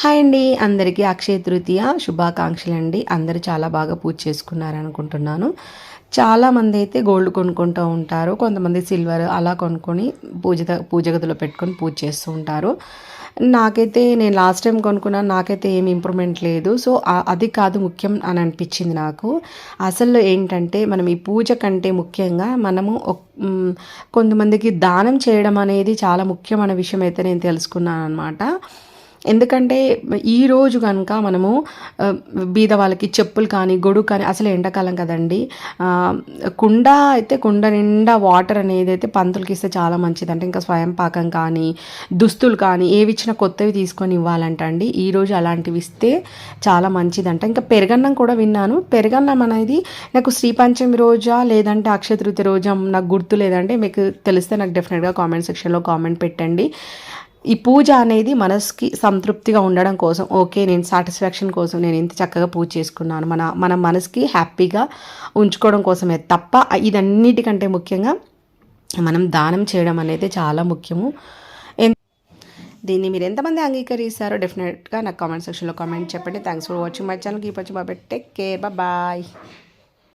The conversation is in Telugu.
హాయ్ అండి, అందరికీ అక్షయ తృతీయ శుభాకాంక్షలు అండి. అందరూ చాలా బాగా పూజ చేసుకున్నారనుకుంటున్నాను. చాలామంది అయితే గోల్డ్ కొనుక్కుంటూ ఉంటారు, కొంతమంది సిల్వర్ అలా కొనుక్కొని పూజ గదిలో పెట్టుకొని పూజ చేస్తూ ఉంటారు. నాకైతే నేను లాస్ట్ టైం కొనుక్కున్నాను, నాకైతే ఏమి ఇంప్రూవ్మెంట్ లేదు. సో అది కాదు ముఖ్యం అని అనిపించింది నాకు. అసలు ఏంటంటే మనం ఈ పూజ కంటే ముఖ్యంగా మనము కొంతమందికి దానం చేయడం అనేది చాలా ముఖ్యమైన విషయం అయితే నేను తెలుసుకున్నాను అనమాట. ఎందుకంటే ఈరోజు కనుక మనము బీద వాళ్ళకి చెప్పులు కానీ గొడుగు కానీ, అసలు ఎండాకాలం కదండి, కుండ అయితే కుండ నిండా వాటర్ అనేది అయితే పంతులకి ఇస్తే చాలా మంచిది. అంటే ఇంకా స్వయం పాకం కానీ దుస్తులు కానీ ఏవి ఇచ్చినా కొత్తవి తీసుకొని ఇవ్వాలంట అండి. ఈరోజు అలాంటివి ఇస్తే చాలా మంచిదంట. ఇంకా పెరగన్నం కూడా విన్నాను. పెరగన్నం అనేది నాకు శ్రీపంచమి రోజా లేదంటే అక్షయ తృతీయ రోజా నాకు గుర్తు లేదంటే, మీకు తెలిస్తే నాకు డెఫినెట్గా కామెంట్ సెక్షన్లో కామెంట్ పెట్టండి. ఈ పూజ అనేది మనసుకి సంతృప్తిగా ఉండడం కోసం, ఓకే నేను సాటిస్ఫాక్షన్ కోసం నేను ఇంత చక్కగా పూజ చేసుకున్నాను, మన మనసుకి హ్యాపీగా ఉంచుకోవడం కోసమే తప్ప ఇదన్నిటికంటే ముఖ్యంగా మనం దానం చేయడం అనేది చాలా ముఖ్యము. దీన్ని మీరు ఎంతమంది అంగీకరిస్తారో డెఫినెట్గా నాకు కామెంట్ సెక్షన్లో కామెంట్ చెప్పండి. Thanks for watching my channel. Keep watching. Bye, take care, bye.